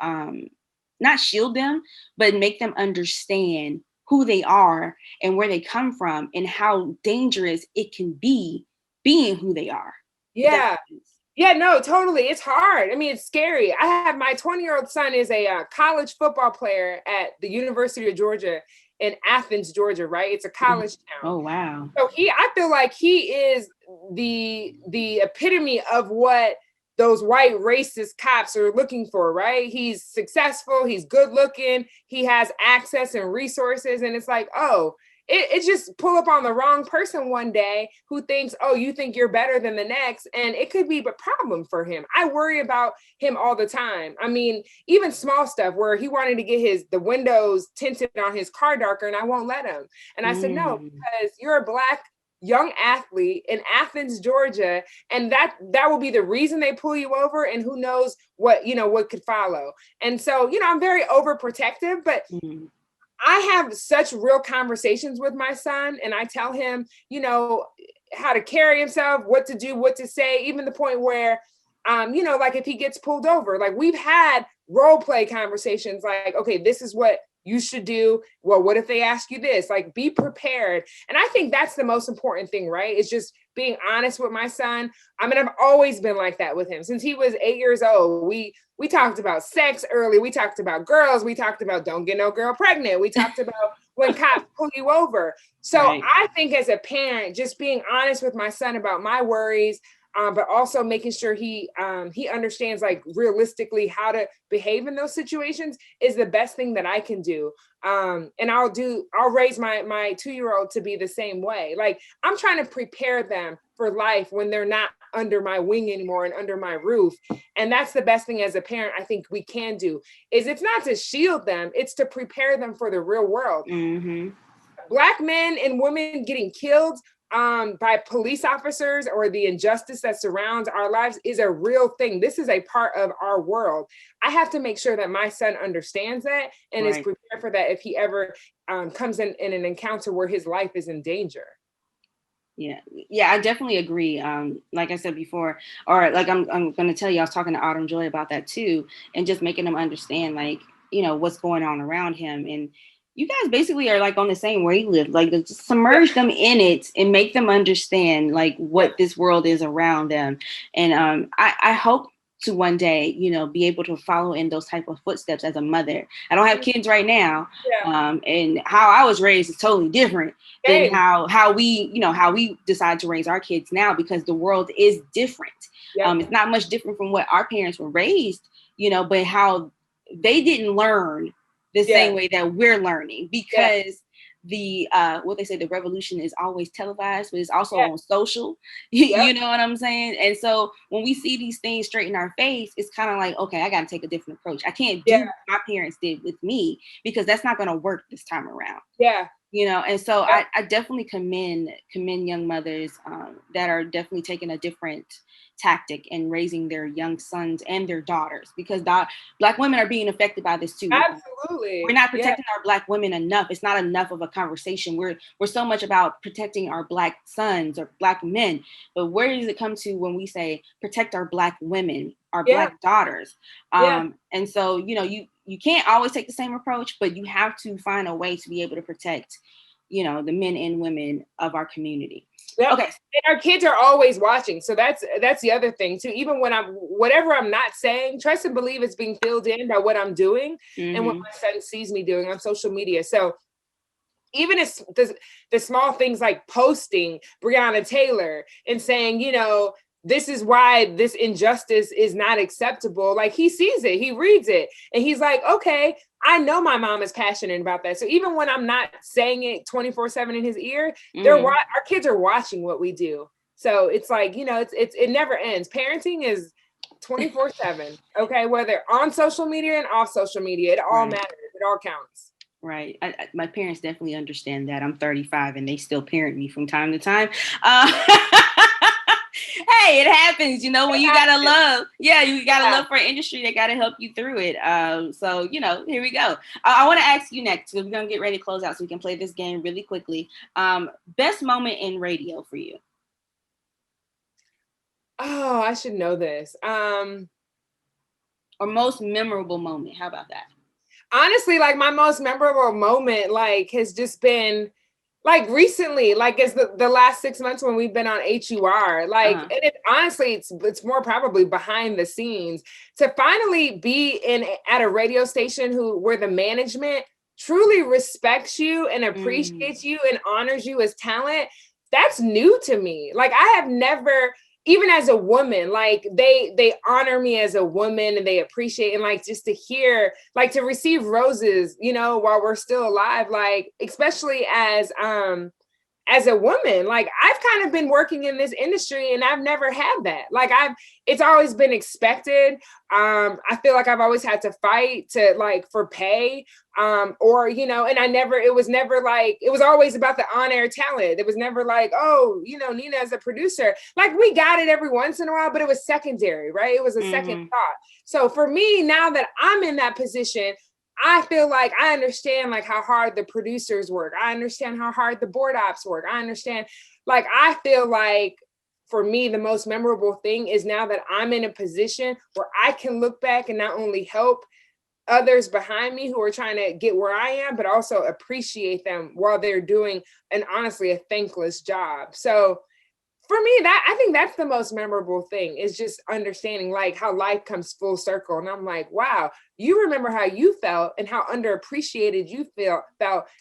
A: not shield them, but make them understand who they are and where they come from and how dangerous it can be being who they are?
B: Yeah. Yeah, no, totally. It's hard. I mean, it's scary. I have my 20-year-old son is a college football player at the University of Georgia in Athens, Georgia, right? It's a college town.
A: Oh, wow.
B: So I feel like he is the epitome of what those white racist cops are looking for, right? He's successful, he's good looking, he has access and resources. And it's like, oh, it just pull up on the wrong person one day who thinks, oh, you think you're better than the next. And it could be a problem for him. I worry about him all the time. I mean, even small stuff where he wanted to get the windows tinted on his car darker, and I won't let him. And I said, no, because you're a Black young athlete in Athens, Georgia, and that will be the reason they pull you over, and who knows what could follow. And so, I'm very overprotective, but I have such real conversations with my son, and I tell him, how to carry himself, what to do, what to say, even the point where, like if he gets pulled over, like we've had role play conversations, like, okay, this is what you should do. Well, what if they ask you this? Like, be prepared. And I think that's the most important thing, right? It's just being honest with my son. I mean, I've always been like that with him since he was 8 years old. We talked about sex early. We talked about girls. We talked about don't get no girl pregnant. We talked about when cops pull you over. So I think as a parent, just being honest with my son about my worries, but also making sure he understands like realistically how to behave in those situations is the best thing that I can do. And I'll raise my 2-year-old to be the same way. Like, I'm trying to prepare them for life when they're not under my wing anymore and under my roof. And that's the best thing as a parent I think we can do, is it's not to shield them, it's to prepare them for the real world. Black men and women getting killed by police officers, or the injustice that surrounds our lives, is a real thing. This is a part of our world. I have to make sure that my son understands that and is prepared for that if he ever comes in an encounter where his life is in danger.
A: Yeah, I definitely agree. Like I said before, or like I'm going to tell you, I was talking to Autumn Joy about that too, and just making them understand, like, what's going on around him. And you guys basically are like on the same wavelength, like just submerge them in it and make them understand like what this world is around them. And I hope to one day, be able to follow in those type of footsteps as a mother. I don't have kids right now.
B: Yeah.
A: And how I was raised is totally different than
B: Same.
A: how we decide to raise our kids now, because the world is different.
B: Yep.
A: It's not much different from what our parents were raised, but how they didn't learn the same way that we're learning, because the what they say, the revolution is always televised, but it's also on social. You know what I'm saying? And so when we see these things straight in our face, it's kind of like, okay, I got to take a different approach. I can't do what my parents did with me, because that's not going to work this time around. And so I definitely commend young mothers that are definitely taking a different tactic in raising their young sons and their daughters, because Black women are being affected by this too.
B: Absolutely.
A: We're not protecting our Black women enough. It's not enough of a conversation. We're so much about protecting our Black sons or Black men, but where does it come to when we say protect our Black women, our Black daughters? And so, you can't always take the same approach, but you have to find a way to be able to protect, the men and women of our community.
B: Yep. Okay. And our kids are always watching. So that's the other thing too. Even when whatever I'm not saying, trust and believe it's being filled in by what I'm doing and what my son sees me doing on social media. So even if the small things like posting Breonna Taylor and saying, this is why this injustice is not acceptable. Like, he sees it, he reads it, and he's like, okay, I know my mom is passionate about that. So even when I'm not saying it 24/7 in his ear, our kids are watching what we do. So it's like, it never ends. Parenting is 24/7. Okay. Whether on social media and off social media, it all matters. It all counts.
A: Right. My parents definitely understand that. I'm 35 and they still parent me from time to time. Hey, it happens, when you gotta love. Yeah, you gotta love for an industry that gotta help you through it. So, here we go. I want to ask you next, because we're gonna get ready to close out so we can play this game really quickly. Best moment in radio for you?
B: Oh, I should know this.
A: Or most memorable moment. How about that?
B: Honestly, like, my most memorable moment, like, has just been like recently, like, it's the last 6 months when we've been on HUR, like, and honestly, it's more probably behind the scenes to finally be at a radio station where the management truly respects you and appreciates you and honors you as talent. That's new to me. Like, I have never, even as a woman, like, they honor me as a woman and they appreciate, and like, just to hear, like, to receive roses, while we're still alive, like, especially as a woman, like, I've kind of been working in this industry and I've never had that. Like, it's always been expected. I feel like I've always had to fight for pay, and it was always about the on-air talent. It was never like, oh, Nina as a producer, like, we got it every once in a while, but it was secondary, right? It was a second thought. So for me, now that I'm in that position, I feel like I understand, like, how hard the producers work. I understand how hard the board ops work. I understand, like, I feel like for me, the most memorable thing is now that I'm in a position where I can look back and not only help others behind me who are trying to get where I am, but also appreciate them while they're doing honestly a thankless job. So for me, I think that's the most memorable thing, is just understanding, like, how life comes full circle. And I'm like, wow, you remember how you felt and how underappreciated you felt.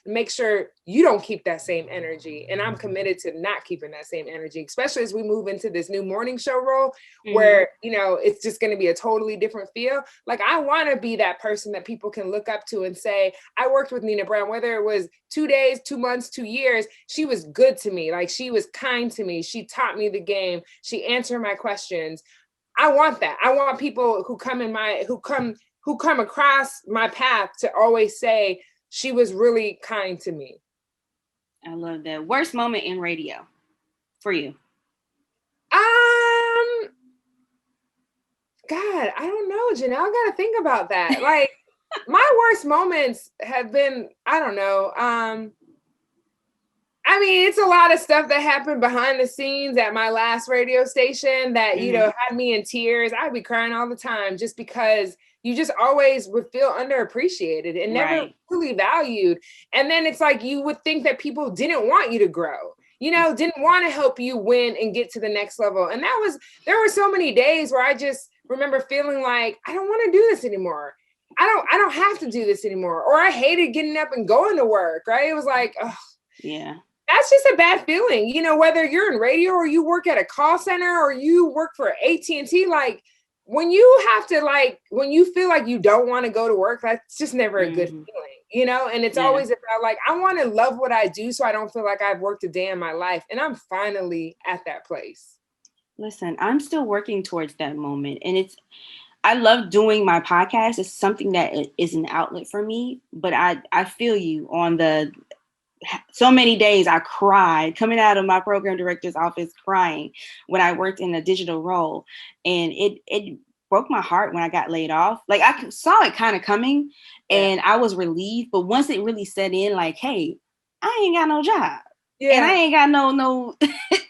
B: Make sure you don't keep that same energy. And I'm committed to not keeping that same energy, especially as we move into this new morning show role where, it's just going to be a totally different feel. Like, I want to be that person that people can look up to and say, I worked with Nina Brown, whether it was 2 days, 2 months, 2 years, she was good to me. Like, she was kind to me. She taught me the game. She answered my questions. I want that. I want people who come across my path to always say, she was really kind to me.
A: I love that. Worst moment in radio for you?
B: God, I don't know, Janelle. I gotta think about that. Like, my worst moments have been, I don't know. I mean, it's a lot of stuff that happened behind the scenes at my last radio station that, had me in tears. I'd be crying all the time just because you just always would feel underappreciated and never truly valued. And then it's like, you would think that people didn't want you to grow, didn't want to help you win and get to the next level. And there were so many days where I just remember feeling like, I don't want to do this anymore. I don't have to do this anymore. Or I hated getting up and going to work, right? It was like, oh,
A: yeah,
B: that's just a bad feeling. You know, whether you're in radio or you work at a call center or you work for AT&T, like when you have to, like, when you feel like you don't want to go to work, that's just never a good feeling, you know? And it's always about like, I want to love what I do so I don't feel like I've worked a day in my life. And I'm finally at that place.
A: Listen, I'm still working towards that moment. And I love doing my podcast. It's something that is an outlet for me, but I feel you on so many days I cried coming out of my program director's office crying when I worked in a digital role. And it broke my heart when I got laid off. Like I saw it kind of coming and I was relieved. But once it really set in, like, hey, I ain't got no job. And I ain't got no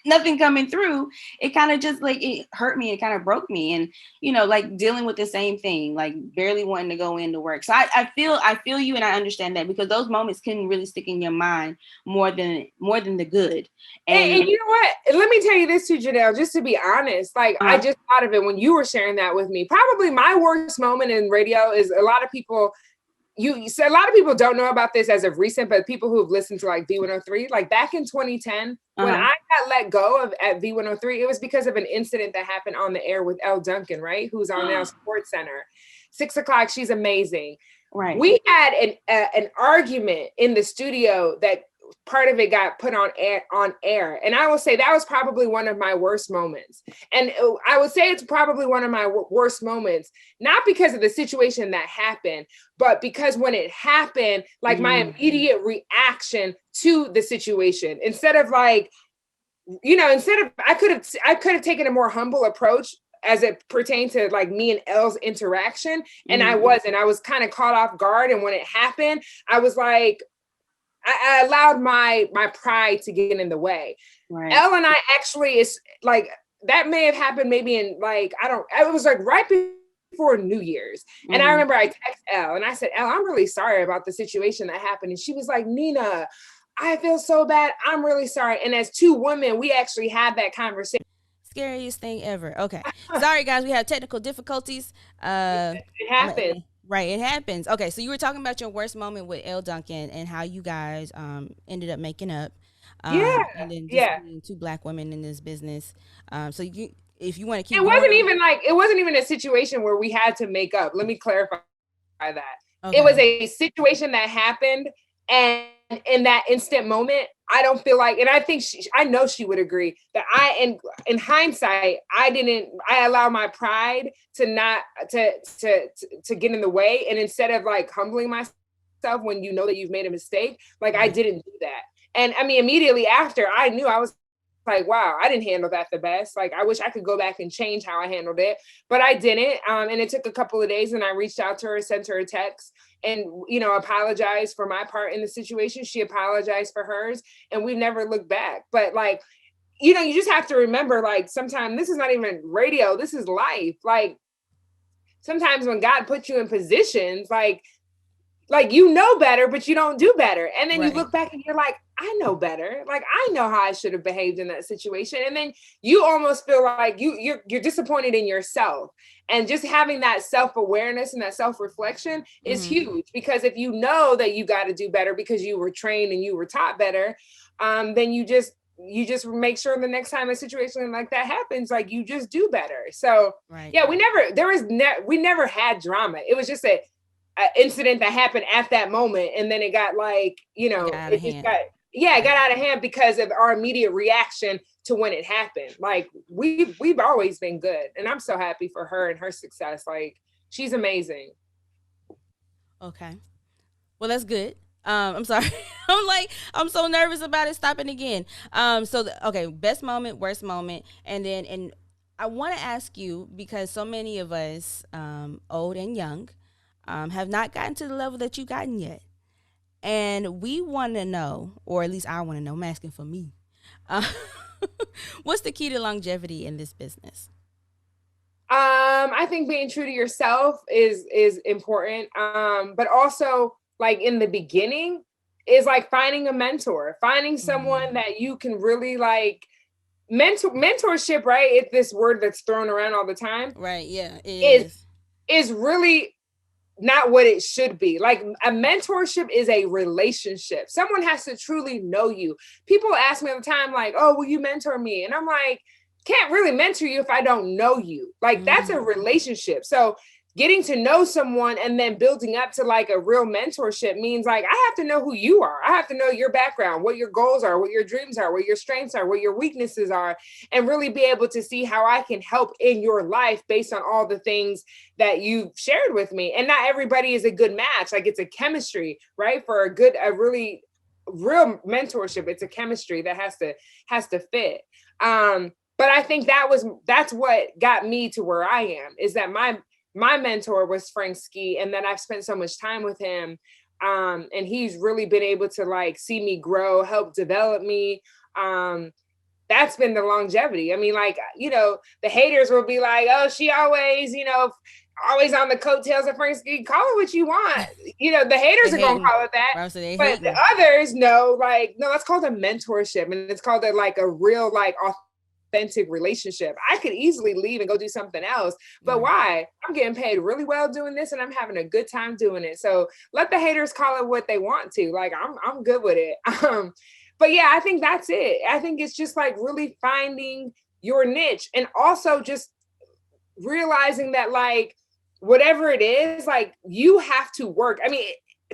A: nothing coming through. It kind of just like it hurt me. It kind of broke me. And, you know, like dealing with the same thing, like barely wanting to go into work. So I feel you and I understand that because those moments can really stick in your mind more than the good.
B: And you know what? Let me tell you this too, Janelle, just to be honest, like I just thought of it when you were sharing that with me. Probably my worst moment in radio is a lot of people so a lot of people don't know about this as of recent, but people who have listened to like V103, like back in 2010, when I got let go at V103, it was because of an incident that happened on the air with Elle Duncan, right? Who's on now Sports Center. 6 o'clock, she's amazing. Right. We had an argument in the studio that part of it got put on air. And I will say that was probably one of my worst moments. And I would say it's probably one of my worst moments, not because of the situation that happened, but because when it happened, like my immediate reaction to the situation, instead of like, you know, I could have taken a more humble approach as it pertained to like me and Elle's interaction. And I was kind of caught off guard. And when it happened, I was like, I allowed my pride to get in the way. Right. Elle and I actually, is like, that may have happened maybe in like, it was like right before New Year's. And I remember I texted Elle and I said, Elle, I'm really sorry about the situation that happened. And she was like, Nina, I feel so bad. I'm really sorry. And as two women, we actually had that conversation.
C: Scariest thing ever. Okay. Sorry, guys. We have technical difficulties.
B: It happened.
C: Right, it happens. Okay, so you were talking about your worst moment with Elle Duncan and how you guys ended up making up. And then just being two Black women in this business. So if you want to keep
B: it wasn't even a situation where we had to make up. Let me clarify that. Okay. It was a situation that happened, and in that instant moment, I don't feel like, and I think I know she would agree that in hindsight, I allow my pride to not to get in the way. And instead of like humbling myself when you know that you've made a mistake, like I didn't do that. And I mean, immediately after I knew, I was like, wow, I didn't handle that the best. Like, I wish I could go back and change how I handled it, but I didn't. And it took a couple of days and I reached out to her, sent her a text and, you know, apologized for my part in the situation. She apologized for hers and we've never looked back. But like, you know, you just have to remember, like, sometimes this is not even radio, this is life. Like, sometimes when God puts you in positions, like, you know better, but you don't do better. And then you look back and you're like, I know better. Like, I know how I should have behaved in that situation. And then you almost feel like you're disappointed in yourself. And just having that self-awareness and that self-reflection is huge, because if you know that you got to do better because you were trained and you were taught better, then you just make sure the next time a situation like that happens, like, you just do better. So we never had drama. It was just an incident that happened at that moment. And then it got like, you know, it got out of hand because of our immediate reaction to when it happened. Like, we've always been good. And I'm so happy for her and her success. Like, she's amazing.
C: Okay. Well, that's good. I'm sorry. I'm so nervous about it stopping again. Best moment, worst moment. And I want to ask you, because so many of us, old and young, have not gotten to the level that you've gotten yet. And we want to know, or at least I want to know, I'm asking for me, what's the key to longevity in this business?
B: I think being true to yourself is important. But also, like, in the beginning is like finding a mentor, finding someone that you can really like mentorship, right? It's this word that's thrown around all the time.
C: Right. Yeah. It
B: is really not what it should be. Like a mentorship is a relationship. Someone has to truly know you. People ask me all the time, like, oh, will you mentor me? And I'm like, can't really mentor you if I don't know you. Like that's a relationship. So getting to know someone and then building up to like a real mentorship means like I have to know who you are. I have to know your background, what your goals are, what your dreams are, what your strengths are, what your weaknesses are, and really be able to see how I can help in your life based on all the things that you've shared with me. And not everybody is a good match. Like it's a chemistry, right? For a really real mentorship, it's a chemistry that has to fit. But I think that's what got me to where I am, is that my mentor was Frank Ski, and then I've spent so much time with him. And he's really been able to like see me grow, help develop me. That's been the longevity. I mean, like, the haters will be like, oh, she always, always on the coattails of Frank Ski. Call it what you want. The haters are going to call it that. But the others know, like, no, that's called a mentorship. And it's called a real, like, authentic relationship. I could easily leave and go do something else, but why? I'm getting paid really well doing this and I'm having a good time doing it. So let the haters call it what they want to. Like I'm good with it. But yeah, I think that's it. I think it's just like really finding your niche and also just realizing that like whatever it is, like you have to work. I mean,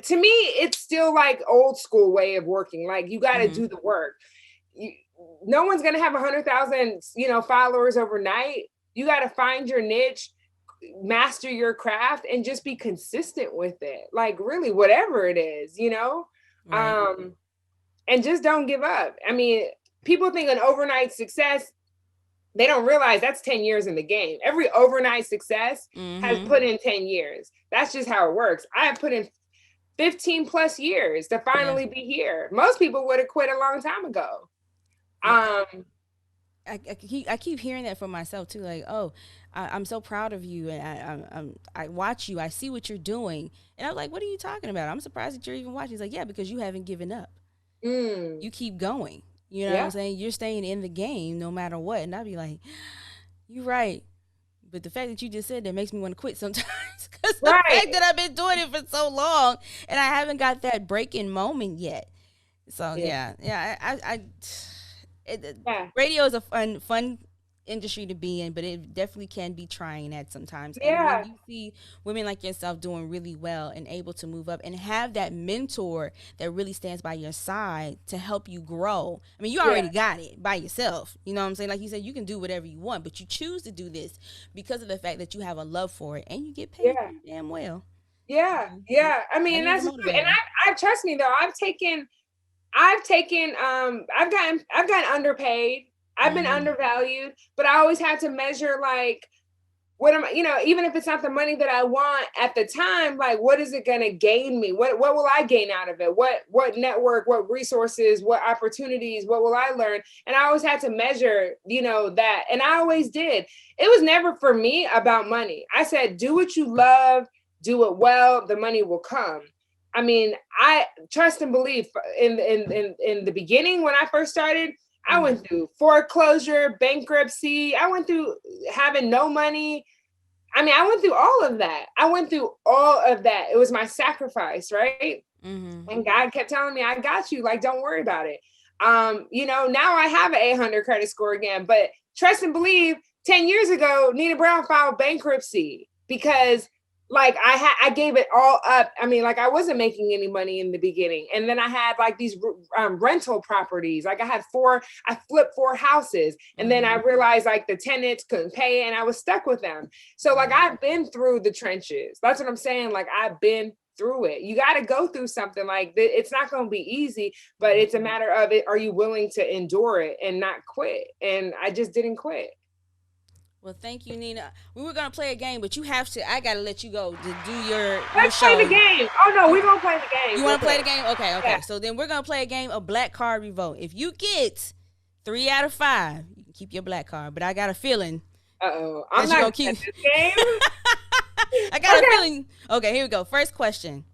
B: to me, it's still like old school way of working. Like you got to do the work. No one's going to have 100,000, followers overnight. You got to find your niche, master your craft, and just be consistent with it. Like really, whatever it is, right. And just don't give up. I mean, people think an overnight success, they don't realize that's 10 years in the game. Every overnight success has put in 10 years. That's just how it works. I have put in 15 plus years to finally be here. Most people would have quit a long time ago.
C: I keep hearing that from myself too. Like, oh, I'm so proud of you, and I watch you. I see what you're doing, and I'm like, what are you talking about? I'm surprised that you're even watching. He's like, yeah, because you haven't given up. You keep going. You know what I'm saying? You're staying in the game no matter what. And I'd be like, you're right. But the fact that you just said that makes me want to quit sometimes, because the fact that I've been doing it for so long and I haven't got that breaking moment yet. So radio is a fun industry to be in, but it definitely can be trying at sometimes. And when you see women like yourself doing really well and able to move up and have that mentor that really stands by your side to help you grow. I mean, you already got it by yourself. You know what I'm saying? Like you said, you can do whatever you want, but you choose to do this because of the fact that you have a love for it and you get paid damn well.
B: Yeah. I mean, that's true. And I trust me though, I've gotten underpaid. I've been undervalued, but I always had to measure like, what am I, even if it's not the money that I want at the time, like, what is it going to gain me? What will I gain out of it? What network, what resources, what opportunities, what will I learn? And I always had to measure, that. And I always did. It was never for me about money. I said, do what you love, do it well, the money will come. I mean, I trust and believe in the beginning when I first started, I went through foreclosure, bankruptcy. I went through having no money. I mean, I went through all of that. It was my sacrifice, right? And God kept telling me, I got you. Like, don't worry about it. Now I have an 800 credit score again, but trust and believe 10 years ago, Nina Brown filed bankruptcy because like I gave it all up. I mean, like I wasn't making any money in the beginning. And then I had like these rental properties. Like I flipped 4 houses. And then I realized like the tenants couldn't pay and I was stuck with them. So like I've been through the trenches. That's what I'm saying. Like I've been through it. You got to go through something like this. It's not going to be easy, but it's a matter of it. Are you willing to endure it and not quit? And I just didn't quit.
C: Well, thank you, Nina. We were going to play a game, but I got to let you go to do your
B: Let's
C: show.
B: Play the game. Oh, no, we're going to play the game.
C: You want to play the game? Okay. Yeah. So then we're going to play a game of black card revolt. If you get 3 out of 5, you can keep your black card. But I got a feeling.
B: Uh-oh. I'm not going to keep this game.
C: I got a feeling. Okay, here we go. First question.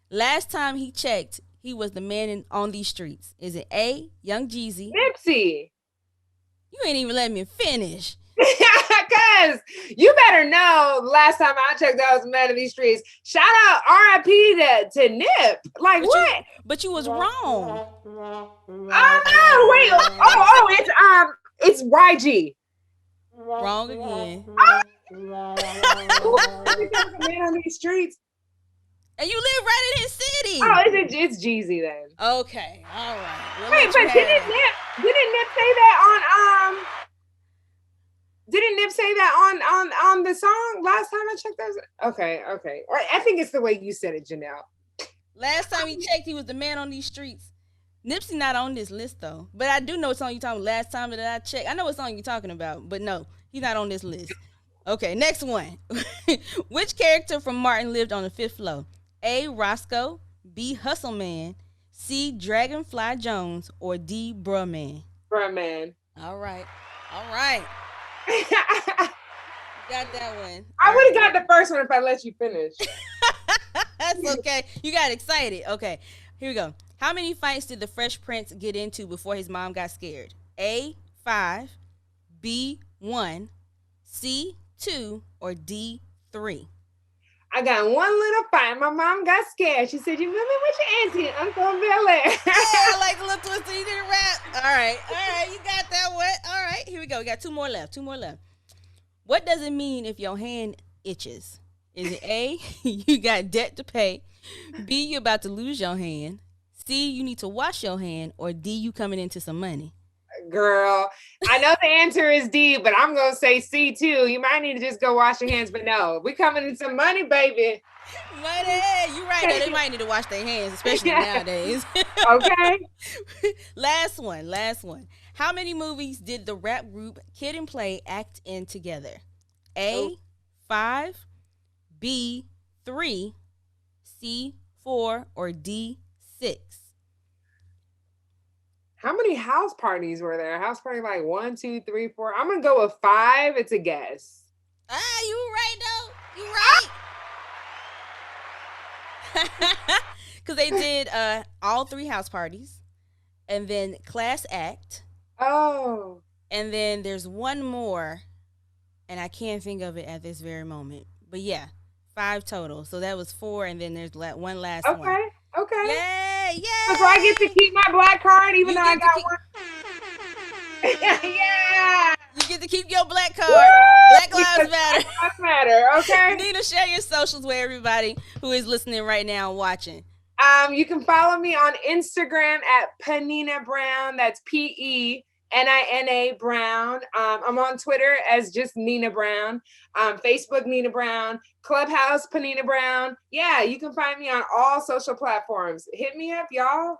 C: Last time he checked, he was the man on these streets. Is it A, Young Jeezy?
B: Nipsey.
C: You ain't even letting me finish.
B: Because you better know, last time I checked, I was mad at these streets. Shout out R.I.P. to Nip. Like,
C: but
B: what?
C: But you was wrong.
B: Oh, no, wait. It's YG.
C: Wrong again.
B: Man on these streets.
C: And you live right in his city.
B: Oh, it's Jeezy then.
C: Okay, all right. We'll
B: Wait, but didn't Nip say that on Didn't Nip say that on the song last time I checked? Okay. Or I think it's the way you said it, Janelle.
C: Last time he checked, he was the man on these streets. Nipsey not on this list though, but I do know what song you talking about. Last time that I checked, I know what song you're talking about, but no, he's not on this list. Okay, next one. Which character from Martin lived on the fifth floor? A. Roscoe, B. Hustle Man, C. Dragonfly Jones, or D. Bruh Man?
B: Bruh Man.
C: All right. Got that one.
B: I would have got the first one if I let you finish.
C: That's okay. You got excited. Okay, here we go. How many fights did the Fresh Prince get into before his mom got scared? A, 5, B, 1, C, 2, or D, 3?
B: I got one little fight. My mom got scared. She said, "You remember with your auntie and Uncle Belle?"
C: Yeah, I like the little twist. You didn't rap. All right. You got that one. All right, here we go. We got two more left. What does it mean if your hand itches? Is it A, you got debt to pay, B, you about to lose your hand, C, you need to wash your hand, or D, you coming into some money?
B: Girl, I know the answer is D, but I'm going to say C too. You might need to just go wash your hands, but no, we coming in some money, baby.
C: Money. You're right. Though. They might need to wash their hands, especially nowadays.
B: Okay.
C: Last one. How many movies did the rap group Kid and Play act in together? A, 5, B, 3, C, 4, or D, 6?
B: How many house parties were there? House party like 1, 2, 3, 4. I'm gonna go with 5. It's a guess.
C: You right though. You right. Because they did all 3 house parties, and then class act.
B: Oh.
C: And then there's one more, and I can't think of it at this very moment. But yeah, 5 total. So that was 4, and then there's one last one.
B: Okay.
C: Yay!
B: So I get to keep my black card even though I got one. Yeah.
C: You get to keep your black card.
B: Woo!
C: Black Lives Matter.
B: Black Lives Matter. Okay.
C: Nina, share your socials with everybody who is listening right now and watching.
B: You can follow me on Instagram at Panina Brown. That's PENINA Brown. I'm on Twitter as just Nina Brown. Facebook Nina Brown. Clubhouse Panina Brown. Yeah, you can find me on all social platforms. Hit me up, y'all.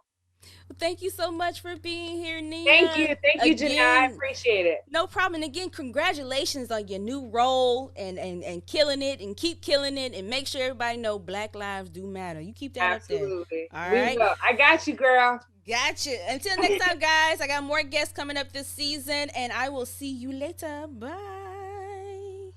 C: Well, thank you so much for being here, Nina.
B: Thank you, Janelle. I appreciate it.
C: No problem. And again, congratulations on your new role and killing it, and keep killing it, and make sure everybody know Black lives do matter. You keep that
B: Absolutely.
C: up there. All right.
B: I got you, girl.
C: Gotcha. Until next time, guys, I got more guests coming up this season, and I will see you later. Bye.